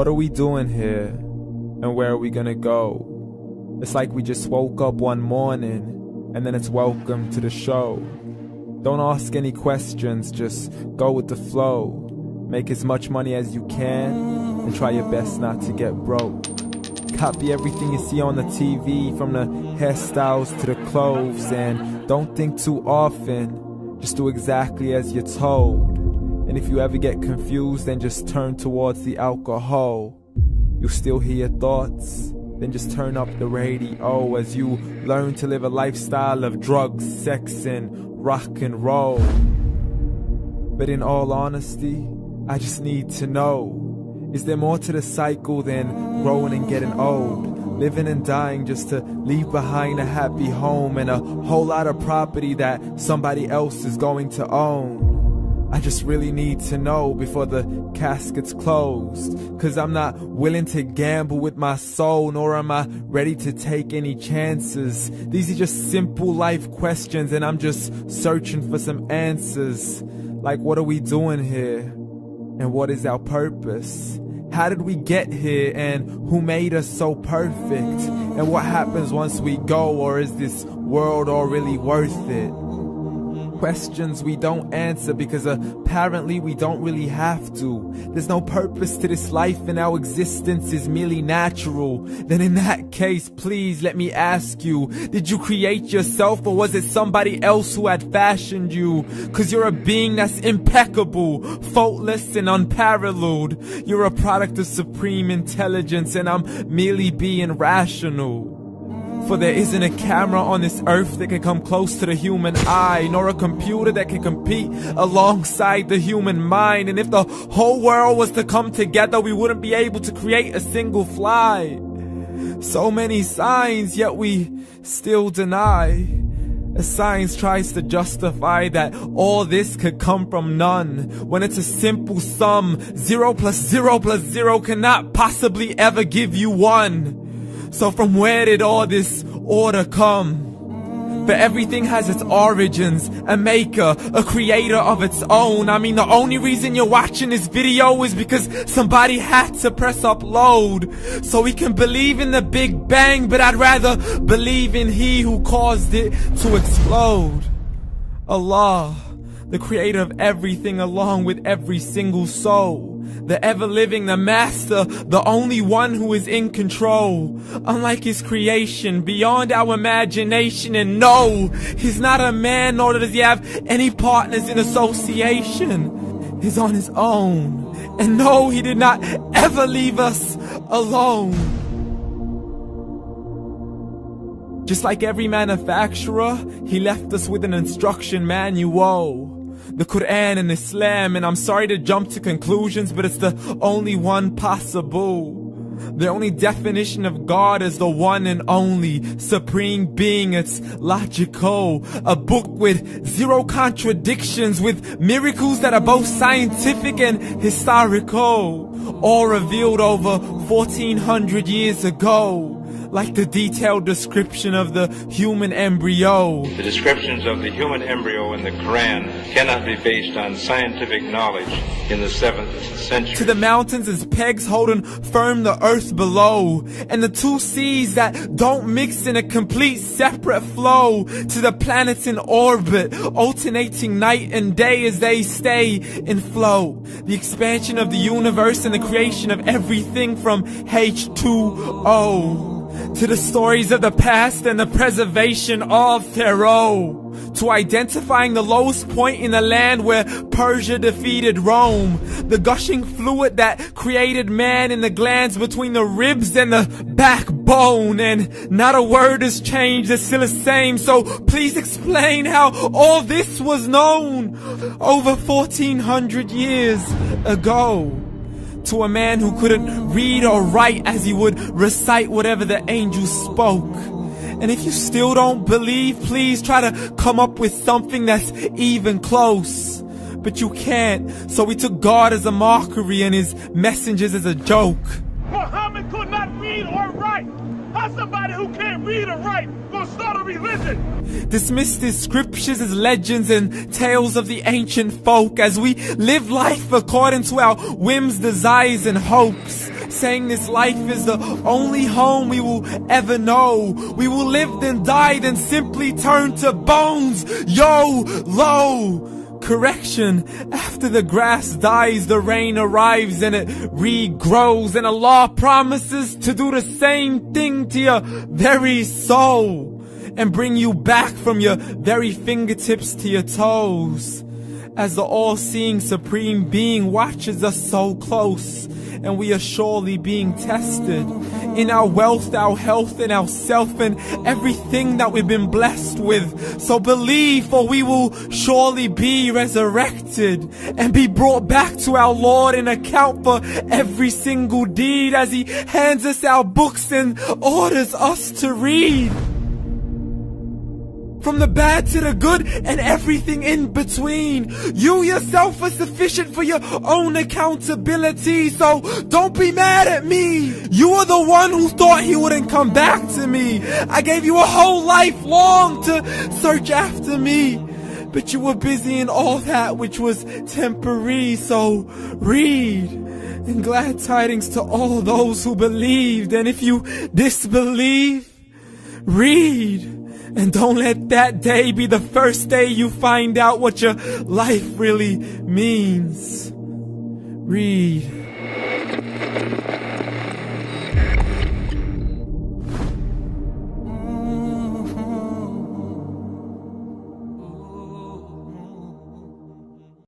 What are we doing here? And where are we gonna go? It's like we just woke up one morning, and then it's welcome to the show. Don't ask any questions, just go with the flow. Make as much money as you can, and try your best not to get broke. Copy everything you see on the TV, from the hairstyles to the clothes, and don't think too often, just do exactly as you're told. And if you ever get confused, then just turn towards the alcohol. You'll still hear your thoughts, then just turn up the radio as you learn to live a lifestyle of drugs, sex, and rock and roll. But in all honesty, I just need to know, is there more to the cycle than growing and getting old? Living and dying just to leave behind a happy home and a whole lot of property that somebody else is going to own. I just really need to know before the casket's closed, 'cause I'm not willing to gamble with my soul, nor am I ready to take any chances. These are just simple life questions, and I'm just searching for some answers. Like, what are we doing here? And what is our purpose? How did we get here, and who made us so perfect? And what happens once we go, or is this world all really worth it? Questions we don't answer because apparently we don't really have to. There's no purpose to this life and our existence is merely natural. Then in that case, please let me ask you, did you create yourself, or was it somebody else who had fashioned you? 'Cause you're a being that's impeccable, faultless and unparalleled. You're a product of supreme intelligence, and I'm merely being rational. For there isn't a camera on this earth that can come close to the human eye, nor a computer that can compete alongside the human mind. And if the whole world was to come together, we wouldn't be able to create a single fly. So many signs, yet we still deny. As science tries to justify that all this could come from none, when it's a simple sum. 0 plus 0 plus 0 cannot possibly ever give you 1. So from where did all this order come? For everything has its origins, a maker, a creator of its own. I mean, the only reason you're watching this video is because somebody had to press upload. So we can believe in the Big Bang, but I'd rather believe in He who caused it to explode. Allah, the creator of everything along with every single soul. The ever-living, the master, the only one who is in control. Unlike his creation, beyond our imagination. And no, he's not a man, nor does he have any partners in association. He's on his own. And no, he did not ever leave us alone. Just like every manufacturer, he left us with an instruction manual. The Quran and Islam, and I'm sorry to jump to conclusions, but it's the only one possible. The only definition of God is the one and only supreme being. It's logical, a book with 0 contradictions, with miracles that are both scientific and historical, all revealed over 1400 years ago. Like the detailed description of the human embryo. The descriptions of the human embryo in the Quran cannot be based on scientific knowledge in the 7th century. To the mountains as pegs holding firm the earth below, and the 2 seas that don't mix in a complete separate flow. To the planets in orbit, alternating night and day as they stay in flow. The expansion of the universe and the creation of everything from H2O. To the stories of the past and the preservation of Pharaoh. To identifying the lowest point in the land where Persia defeated Rome. The gushing fluid that created man in the glands between the ribs and the backbone. And not a word has changed, it's still the same. So please explain how all this was known over 1400 years ago. To a man who couldn't read or write, as he would recite whatever the angels spoke. And if you still don't believe, please try to come up with something that's even close. But you can't, so we took God as a mockery and his messengers as a joke. Muhammad could not read or write. How's somebody who can't read or write gonna start a religion? Dismissed his scriptures as legends and tales of the ancient folk, as we live life according to our whims, desires, and hopes. saying this life is the only home we will ever know. We will live then die, then simply turn to bones. YOLO! Correction, after the grass dies, the rain arrives and it regrows, and Allah promises to do the same thing to your very soul and bring you back from your very fingertips to your toes, as the all-seeing supreme being watches us so close, and we are surely being tested in our wealth, our health, and our self, and everything that we've been blessed with. So believe, for we will surely be resurrected and be brought back to our Lord and account for every single deed, as He hands us our books and orders us to read. From the bad to the good and everything in between. You yourself are sufficient for your own accountability, so don't be mad at me. You are the one who thought He wouldn't come back to me. I gave you a whole life long to search after me, but you were busy in all that which was temporary. So read, and glad tidings to all those who believed. And if you disbelieve, read. And don't let that day be the first day you find out what your life really means. Read.